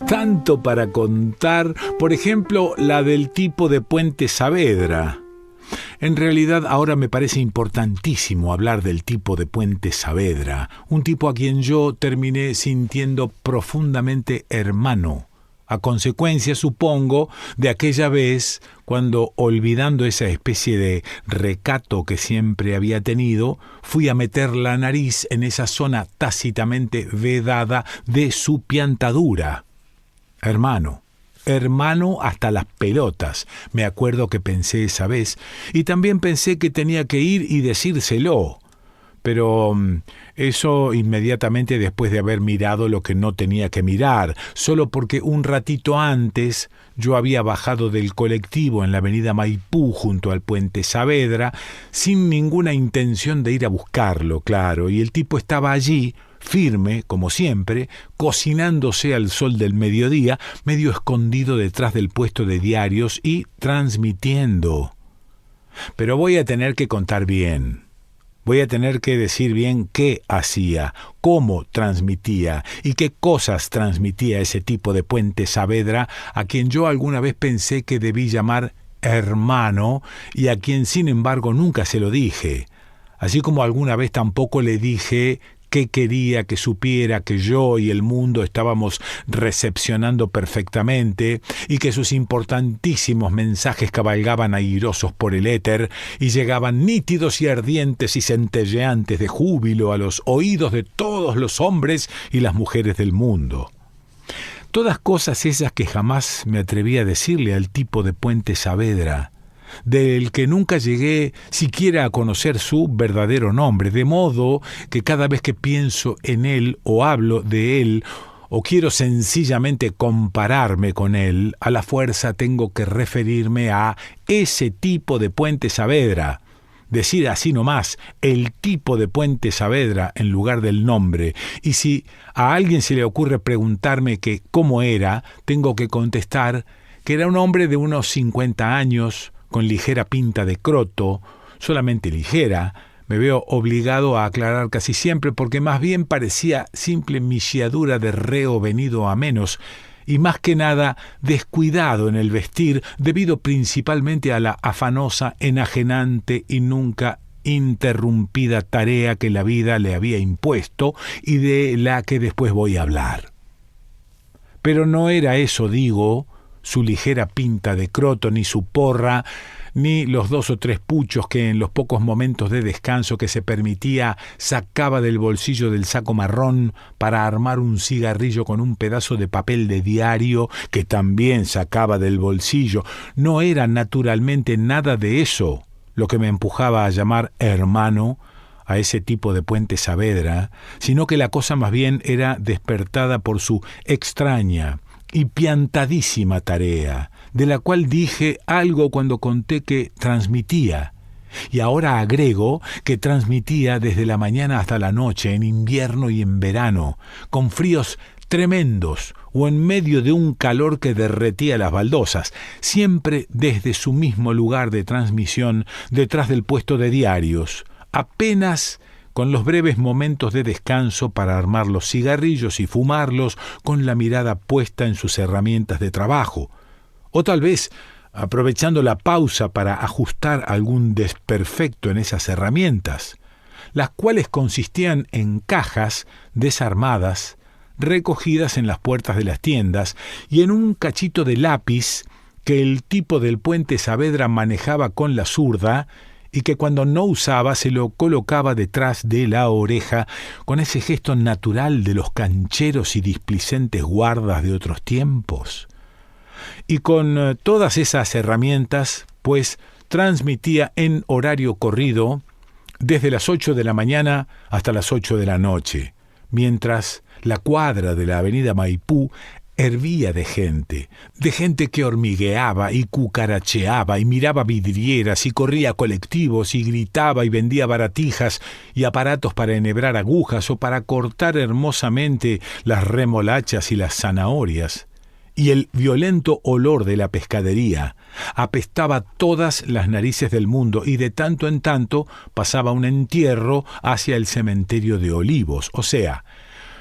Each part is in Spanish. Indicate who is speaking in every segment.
Speaker 1: Tanto para contar, por ejemplo, la del tipo de Puente Saavedra. En realidad ahora me parece importantísimo hablar del tipo de Puente Saavedra, un tipo a quien yo terminé sintiendo profundamente hermano, a consecuencia, supongo, de aquella vez cuando, olvidando esa especie de recato que siempre había tenido, fui a meter la nariz en esa zona tácitamente vedada de su piantadura. Hermano hasta las pelotas, me acuerdo que pensé esa vez, y también pensé que tenía que ir y decírselo. Pero eso inmediatamente después de haber mirado lo que no tenía que mirar, solo porque un ratito antes yo había bajado del colectivo en la avenida Maipú junto al Puente Saavedra, sin ninguna intención de ir a buscarlo, claro, y el tipo estaba allí, firme, como siempre, cocinándose al sol del mediodía, medio escondido detrás del puesto de diarios y transmitiendo. Pero voy a tener que contar bien. Voy a tener que decir bien qué hacía, cómo transmitía y qué cosas transmitía ese tipo de Puente Saavedra a quien yo alguna vez pensé que debí llamar hermano y a quien sin embargo nunca se lo dije, así como alguna vez tampoco le dije que quería que supiera que yo y el mundo estábamos recepcionando perfectamente y que sus importantísimos mensajes cabalgaban airosos por el éter y llegaban nítidos y ardientes y centelleantes de júbilo a los oídos de todos los hombres y las mujeres del mundo. Todas cosas esas que jamás me atreví a decirle al tipo de Puente Saavedra, del que nunca llegué siquiera a conocer su verdadero nombre, de modo que cada vez que pienso en él o hablo de él o quiero sencillamente compararme con él, a la fuerza tengo que referirme a ese tipo de Puente Saavedra. Decir así nomás, el tipo de Puente Saavedra en lugar del nombre. Y si a alguien se le ocurre preguntarme que cómo era, tengo que contestar que era un hombre de unos 50 años, con ligera pinta de croto, solamente ligera, me veo obligado a aclarar casi siempre porque más bien parecía simple misiadura de reo venido a menos, y más que nada descuidado en el vestir, debido principalmente a la afanosa, enajenante y nunca interrumpida tarea que la vida le había impuesto y de la que después voy a hablar. Pero no era eso, digo, su ligera pinta de croto, ni su porra, ni los 2 o 3 puchos que en los pocos momentos de descanso que se permitía sacaba del bolsillo del saco marrón para armar un cigarrillo con un pedazo de papel de diario que también sacaba del bolsillo. No era naturalmente nada de eso lo que me empujaba a llamar hermano a ese tipo de Puente Saavedra, sino que la cosa más bien era despertada por su extraña y piantadísima tarea, de la cual dije algo cuando conté que transmitía, y ahora agrego que transmitía desde la mañana hasta la noche, en invierno y en verano, con fríos tremendos o en medio de un calor que derretía las baldosas, siempre desde su mismo lugar de transmisión, detrás del puesto de diarios, apenas con los breves momentos de descanso para armar los cigarrillos y fumarlos con la mirada puesta en sus herramientas de trabajo, o tal vez aprovechando la pausa para ajustar algún desperfecto en esas herramientas, las cuales consistían en cajas desarmadas, recogidas en las puertas de las tiendas y en un cachito de lápiz que el tipo del Puente Saavedra manejaba con la zurda y que cuando no usaba se lo colocaba detrás de la oreja con ese gesto natural de los cancheros y displicentes guardas de otros tiempos. Y con todas esas herramientas, pues, transmitía en horario corrido desde las 8 de la mañana hasta las 8 de la noche, mientras la cuadra de la avenida Maipú hervía de gente que hormigueaba y cucaracheaba y miraba vidrieras y corría colectivos y gritaba y vendía baratijas y aparatos para enhebrar agujas o para cortar hermosamente las remolachas y las zanahorias. Y el violento olor de la pescadería apestaba todas las narices del mundo y de tanto en tanto pasaba un entierro hacia el cementerio de Olivos, o sea,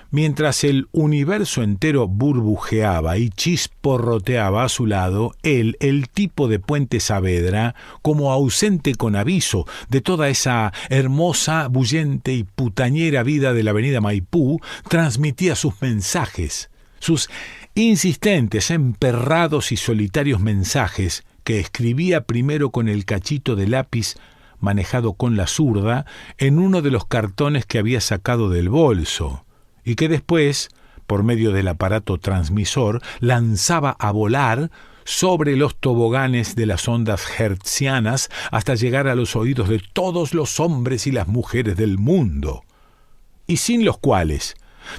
Speaker 1: Mientras el universo entero burbujeaba y chisporroteaba a su lado, él, el tipo de Puente Saavedra, como ausente con aviso de toda esa hermosa, bullente y putañera vida de la avenida Maipú, transmitía sus mensajes, sus insistentes, emperrados y solitarios mensajes que escribía primero con el cachito de lápiz manejado con la zurda en uno de los cartones que había sacado del bolso, y que después, por medio del aparato transmisor, lanzaba a volar sobre los toboganes de las ondas hertzianas hasta llegar a los oídos de todos los hombres y las mujeres del mundo, y sin los cuales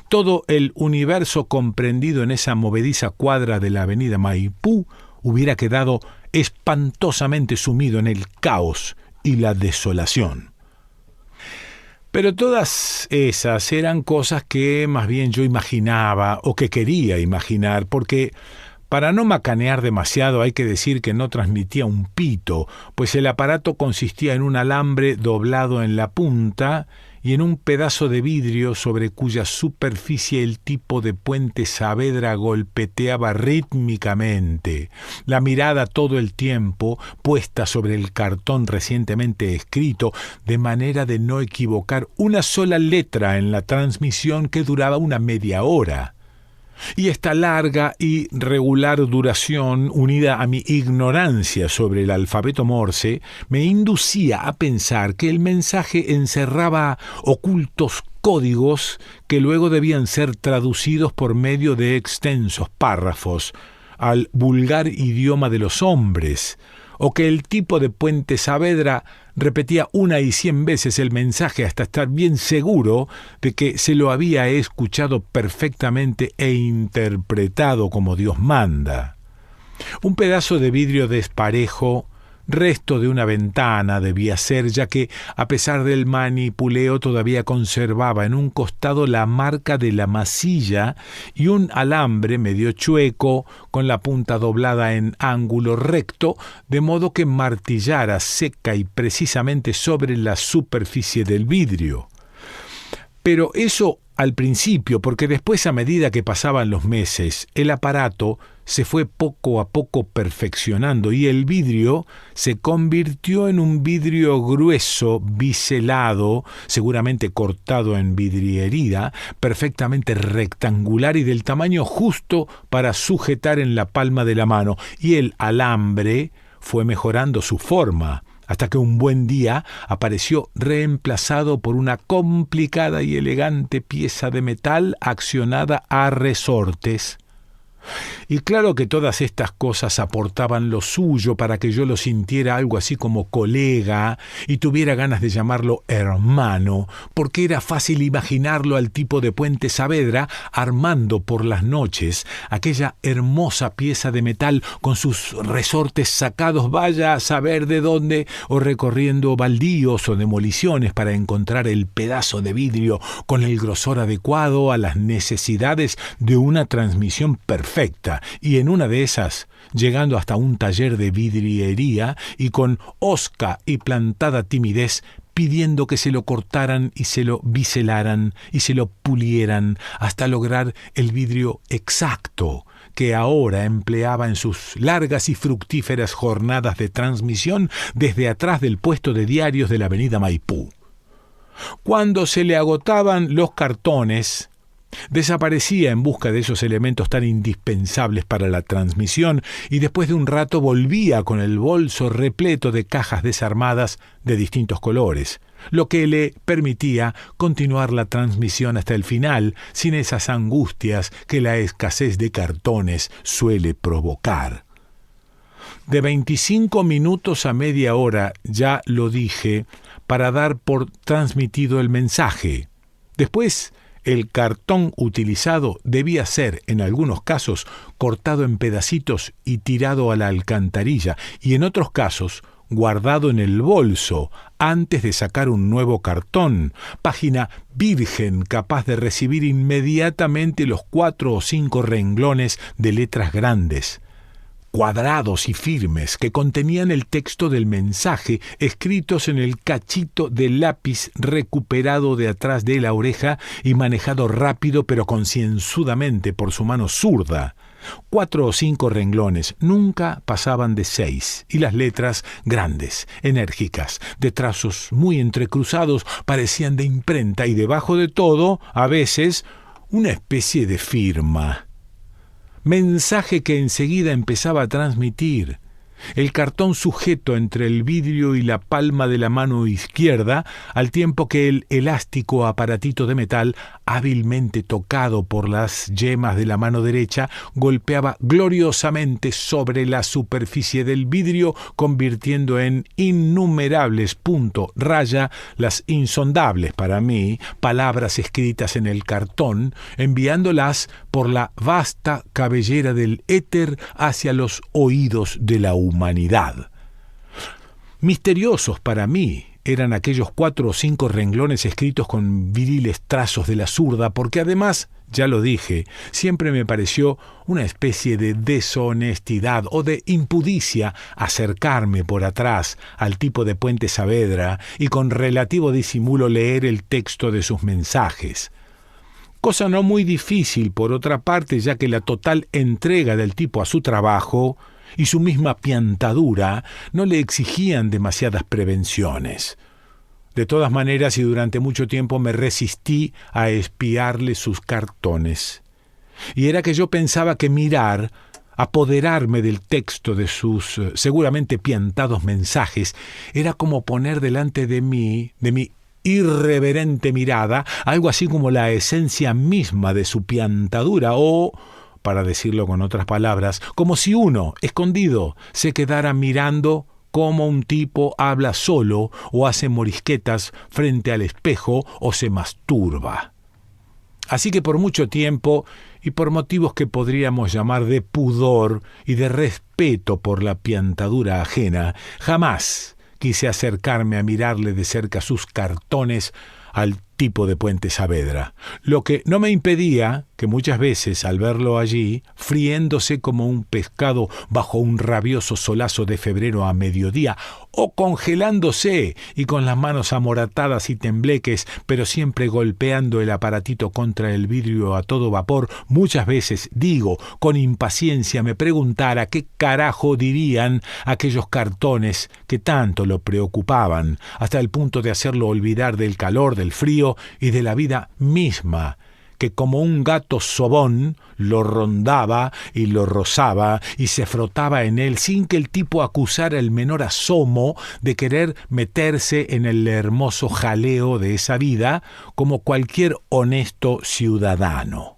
Speaker 1: todo el universo comprendido en esa movediza cuadra de la avenida Maipú hubiera quedado espantosamente sumido en el caos y la desolación. Pero todas esas eran cosas que más bien yo imaginaba o que quería imaginar, porque para no macanear demasiado hay que decir que no transmitía un pito, pues el aparato consistía en un alambre doblado en la punta y en un pedazo de vidrio sobre cuya superficie el tipo de Puente Saavedra golpeteaba rítmicamente, la mirada todo el tiempo puesta sobre el cartón recientemente escrito, de manera de no equivocar una sola letra en la transmisión que duraba una media hora. Y esta larga y regular duración, unida a mi ignorancia sobre el alfabeto Morse, me inducía a pensar que el mensaje encerraba ocultos códigos que luego debían ser traducidos por medio de extensos párrafos al vulgar idioma de los hombres, o que el tipo de Puente Saavedra repetía 100 y 100 veces el mensaje hasta estar bien seguro de que se lo había escuchado perfectamente e interpretado como Dios manda. Un pedazo de vidrio desparejo, resto de una ventana debía ser, ya que, a pesar del manipuleo, todavía conservaba en un costado la marca de la masilla y un alambre medio chueco, con la punta doblada en ángulo recto, de modo que martillara seca y precisamente sobre la superficie del vidrio. Pero eso al principio, porque después, a medida que pasaban los meses, el aparato se fue poco a poco perfeccionando y el vidrio se convirtió en un vidrio grueso, biselado, seguramente cortado en vidriería, perfectamente rectangular y del tamaño justo para sujetar en la palma de la mano, y el alambre fue mejorando su forma, hasta que un buen día apareció reemplazado por una complicada y elegante pieza de metal accionada a resortes. Y claro que todas estas cosas aportaban lo suyo para que yo lo sintiera algo así como colega y tuviera ganas de llamarlo hermano, porque era fácil imaginarlo al tipo de Puente Saavedra armando por las noches aquella hermosa pieza de metal con sus resortes sacados vaya a saber de dónde, o recorriendo baldíos o demoliciones para encontrar el pedazo de vidrio con el grosor adecuado a las necesidades de una transmisión perfecta, y en una de esas llegando hasta un taller de vidriería y con hosca y plantada timidez pidiendo que se lo cortaran y se lo biselaran y se lo pulieran hasta lograr el vidrio exacto que ahora empleaba en sus largas y fructíferas jornadas de transmisión desde atrás del puesto de diarios de la avenida Maipú. Cuando se le agotaban los cartones, desaparecía en busca de esos elementos tan indispensables para la transmisión y después de un rato volvía con el bolso repleto de cajas desarmadas de distintos colores, lo que le permitía continuar la transmisión hasta el final sin esas angustias que la escasez de cartones suele provocar. De 25 minutos a media hora, ya lo dije, para dar por transmitido el mensaje. Después, el cartón utilizado debía ser, en algunos casos, cortado en pedacitos y tirado a la alcantarilla, y en otros casos, guardado en el bolso antes de sacar un nuevo cartón, página virgen capaz de recibir inmediatamente los 4 o 5 renglones de letras grandes. cuadrados y firmes, que contenían el texto del mensaje, escritos en el cachito de lápiz recuperado de atrás de la oreja y manejado rápido pero concienzudamente por su mano zurda. 4 o 5 renglones, nunca pasaban de 6, y las letras grandes, enérgicas, de trazos muy entrecruzados, parecían de imprenta, y debajo de todo, a veces, una especie de firma. Mensaje que enseguida empezaba a transmitir. El cartón sujeto entre el vidrio y la palma de la mano izquierda, al tiempo que el elástico aparatito de metal, hábilmente tocado por las yemas de la mano derecha, golpeaba gloriosamente sobre la superficie del vidrio, convirtiendo en innumerables punto raya las insondables para mí palabras escritas en el cartón, enviándolas por la vasta cabellera del éter hacia los oídos de la humanidad. Misteriosos para mí eran aquellos 4 o 5 renglones escritos con viriles trazos de la zurda, porque además, ya lo dije, siempre me pareció una especie de deshonestidad o de impudicia acercarme por atrás al tipo de Puente Saavedra y con relativo disimulo leer el texto de sus mensajes. Cosa no muy difícil, por otra parte, ya que la total entrega del tipo a su trabajo y su misma piantadura no le exigían demasiadas prevenciones. De todas maneras, y durante mucho tiempo me resistí a espiarle sus cartones. Y era que yo pensaba que mirar, apoderarme del texto de sus seguramente piantados mensajes, era como poner delante de mi irreverente mirada, algo así como la esencia misma de su piantadura, o, para decirlo con otras palabras, como si uno, escondido, se quedara mirando cómo un tipo habla solo o hace morisquetas frente al espejo o se masturba. Así que por mucho tiempo, y por motivos que podríamos llamar de pudor y de respeto por la piantadura ajena, jamás quise acercarme a mirarle de cerca sus cartones al tipo de Puente Saavedra, lo que no me impedía que muchas veces al verlo allí, friéndose como un pescado bajo un rabioso solazo de febrero a mediodía, o congelándose y con las manos amoratadas y tembleques, pero siempre golpeando el aparatito contra el vidrio a todo vapor, muchas veces, digo, con impaciencia me preguntara qué carajo dirían aquellos cartones que tanto lo preocupaban, hasta el punto de hacerlo olvidar del calor, del frío y de la vida misma, que como un gato sobón lo rondaba y lo rozaba y se frotaba en él sin que el tipo acusara el menor asomo de querer meterse en el hermoso jaleo de esa vida como cualquier honesto ciudadano.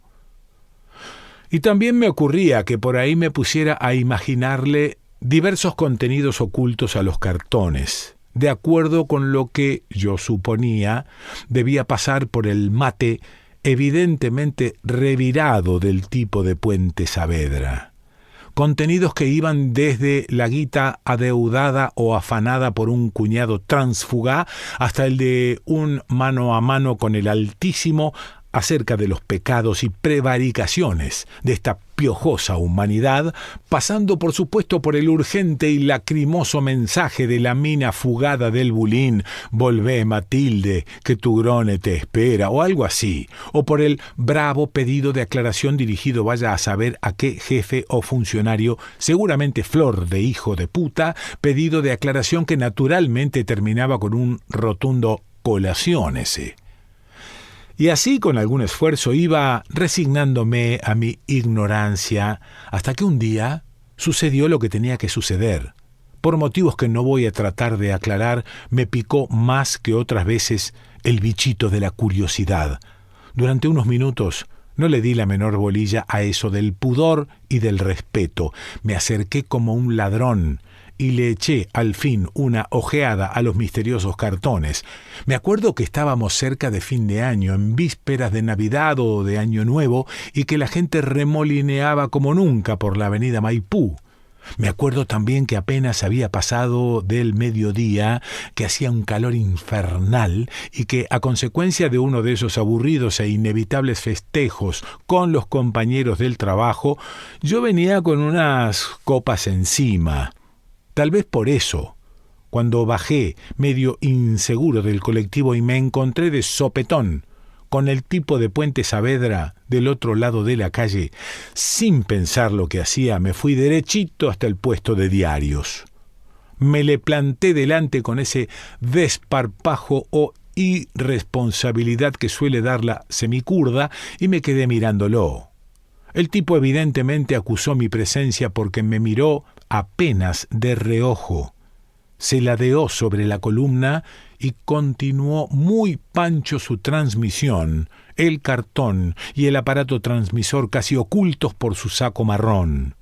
Speaker 1: Y también me ocurría que por ahí me pusiera a imaginarle diversos contenidos ocultos a los cartones, de acuerdo con lo que, yo suponía, debía pasar por el mate evidentemente revirado del tipo de Puente Saavedra. Contenidos que iban desde la guita adeudada o afanada por un cuñado tránsfuga hasta el de un mano a mano con el Altísimo acerca de los pecados y prevaricaciones de esta piojosa humanidad, pasando por supuesto por el urgente y lacrimoso mensaje de la mina fugada del Bulín, «Volvé, Matilde, que tu grone te espera», o algo así, o por el bravo pedido de aclaración dirigido vaya a saber a qué jefe o funcionario, seguramente flor de hijo de puta, pedido de aclaración que naturalmente terminaba con un rotundo «colaciónese». Y así, con algún esfuerzo, iba resignándome a mi ignorancia, hasta que un día sucedió lo que tenía que suceder. Por motivos que no voy a tratar de aclarar, me picó más que otras veces el bichito de la curiosidad. Durante unos minutos no le di la menor bolilla a eso del pudor y del respeto. Me acerqué como un ladrón y le eché al fin una ojeada a los misteriosos cartones. Me acuerdo que estábamos cerca de fin de año, en vísperas de Navidad o de Año Nuevo, y que la gente remolineaba como nunca por la avenida Maipú. Me acuerdo también que apenas había pasado del mediodía, que hacía un calor infernal y que, a consecuencia de uno de esos aburridos e inevitables festejos con los compañeros del trabajo, yo venía con unas copas encima. Tal vez por eso, cuando bajé medio inseguro del colectivo y me encontré de sopetón con el tipo de Puente Saavedra del otro lado de la calle, sin pensar lo que hacía, me fui derechito hasta el puesto de diarios. Me le planté delante con ese desparpajo o irresponsabilidad que suele dar la semicurda y me quedé mirándolo. El tipo evidentemente acusó mi presencia porque me miró apenas de reojo. Se ladeó sobre la columna y continuó muy pancho su transmisión, el cartón y el aparato transmisor casi ocultos por su saco marrón.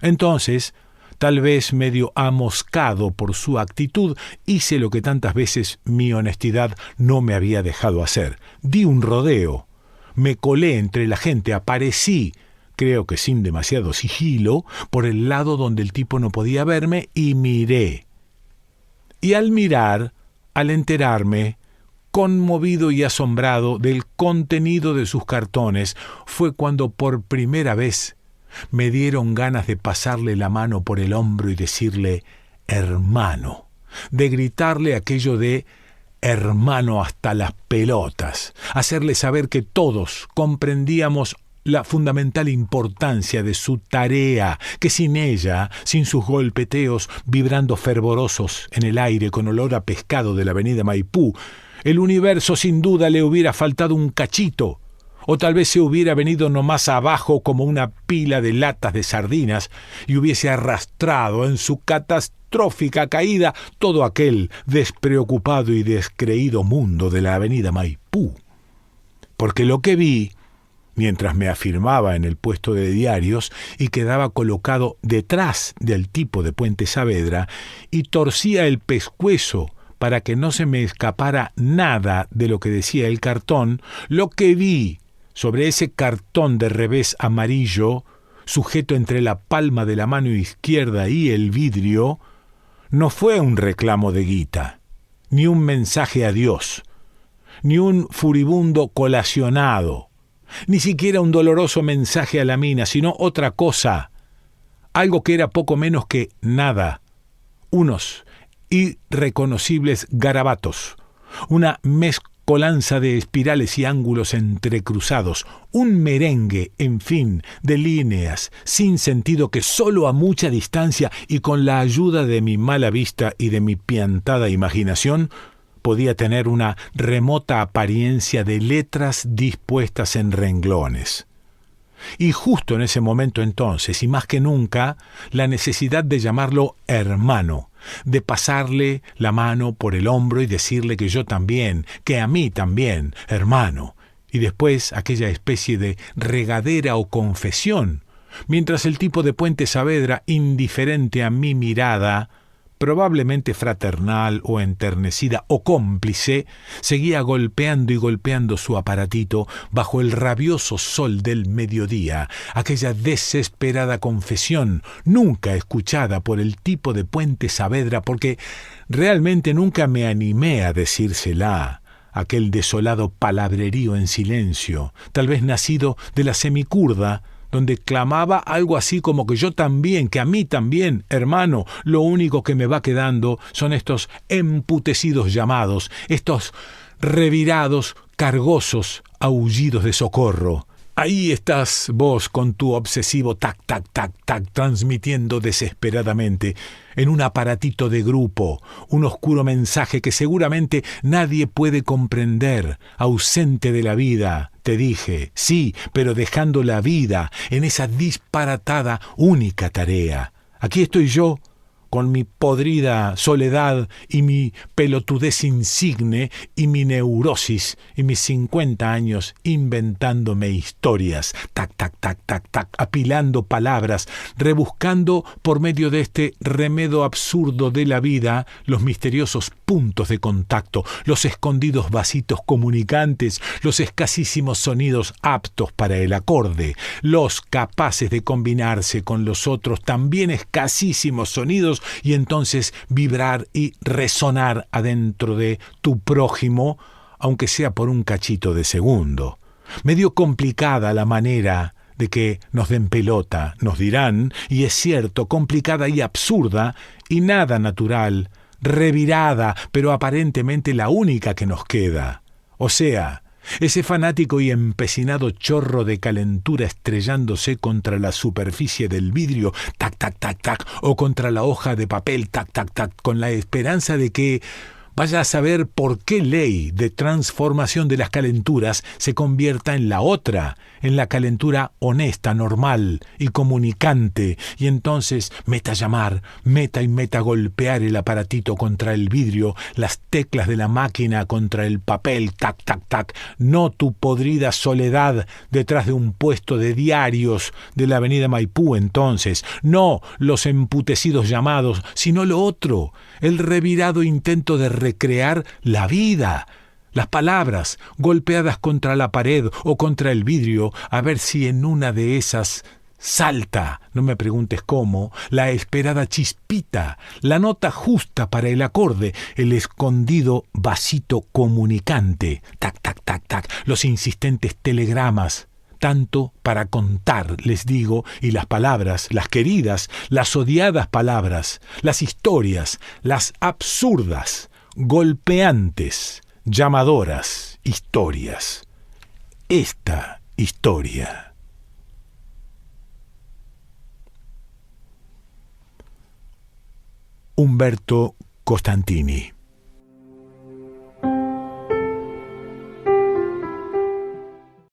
Speaker 1: Entonces, tal vez medio amoscado por su actitud, hice lo que tantas veces mi honestidad no me había dejado hacer. Di un rodeo. Me colé entre la gente, aparecí, creo que sin demasiado sigilo, por el lado donde el tipo no podía verme y miré. Y al mirar, al enterarme, conmovido y asombrado del contenido de sus cartones, fue cuando por primera vez me dieron ganas de pasarle la mano por el hombro y decirle hermano, de gritarle aquello de hermano hasta las pelotas, hacerle saber que todos comprendíamos la fundamental importancia de su tarea, que sin ella, sin sus golpeteos vibrando fervorosos en el aire con olor a pescado de la avenida Maipú, el universo sin duda le hubiera faltado un cachito, o tal vez se hubiera venido nomás abajo como una pila de latas de sardinas y hubiese arrastrado en su catastrófica caída todo aquel despreocupado y descreído mundo de la avenida Maipú. Porque lo que vi, mientras me afirmaba en el puesto de diarios y quedaba colocado detrás del tipo de Puente Saavedra y torcía el pescuezo para que no se me escapara nada de lo que decía el cartón, lo que vi sobre ese cartón de revés amarillo, sujeto entre la palma de la mano izquierda y el vidrio, no fue un reclamo de guita, ni un mensaje a Dios, ni un furibundo colacionado, ni siquiera un doloroso mensaje a la mina, sino otra cosa, algo que era poco menos que nada, unos irreconocibles garabatos, una mezcolanza de espirales y ángulos entrecruzados, un merengue, en fin, de líneas sin sentido que solo a mucha distancia y con la ayuda de mi mala vista y de mi piantada imaginación podía tener una remota apariencia de letras dispuestas en renglones. Y justo en ese momento entonces, y más que nunca, la necesidad de llamarlo hermano, de pasarle la mano por el hombro y decirle que yo también, que a mí también, hermano, y después aquella especie de regadera o confesión, mientras el tipo de Puente Saavedra, indiferente a mi mirada, probablemente fraternal o enternecida o cómplice, seguía golpeando y golpeando su aparatito bajo el rabioso sol del mediodía, aquella desesperada confesión nunca escuchada por el tipo de Puente Saavedra, porque realmente nunca me animé a decírsela, aquel desolado palabrerío en silencio, tal vez nacido de la semicurda, donde clamaba algo así como que yo también, que a mí también, hermano, lo único que me va quedando son estos emputecidos llamados, estos revirados, cargosos aullidos de socorro. Ahí estás vos con tu obsesivo tac, tac, tac, tac, transmitiendo desesperadamente en un aparatito de grupo un oscuro mensaje que seguramente nadie puede comprender, ausente de la vida. Te dije, sí, pero dejando la vida en esa disparatada única tarea. Aquí estoy yo, con mi podrida soledad y mi pelotudez insigne y mi neurosis y mis 50 años inventándome historias, tac, tac, tac, tac, tac, apilando palabras, rebuscando por medio de este remedo absurdo de la vida los misteriosos puntos de contacto, los escondidos vasitos comunicantes, los escasísimos sonidos aptos para el acorde, los capaces de combinarse con los otros también escasísimos sonidos y entonces vibrar y resonar adentro de tu prójimo, aunque sea por un cachito de segundo. Medio complicada la manera de que nos den pelota, nos dirán, y es cierto, complicada y absurda, y nada natural, revirada, pero aparentemente la única que nos queda. O sea, ese fanático y empecinado chorro de calentura estrellándose contra la superficie del vidrio, tac, tac, tac, tac, o contra la hoja de papel, tac, tac, tac, con la esperanza de que vaya a saber por qué ley de transformación de las calenturas se convierta en la otra, en la calentura honesta, normal y comunicante, y entonces meta llamar, meta y meta golpear el aparatito contra el vidrio, las teclas de la máquina contra el papel, tac, tac, tac, no tu podrida soledad detrás de un puesto de diarios de la avenida Maipú entonces, no los emputecidos llamados, sino lo otro, el revirado intento de recrear la vida, las palabras golpeadas contra la pared o contra el vidrio, a ver si en una de esas salta, no me preguntes cómo, la esperada chispita, la nota justa para el acorde, el escondido vasito comunicante, tac, tac, tac, tac, los insistentes telegramas. Tanto para contar, les digo, y las palabras, las queridas, las odiadas palabras, las historias, las absurdas, golpeantes, llamadoras historias. Esta historia. Umberto Costantini.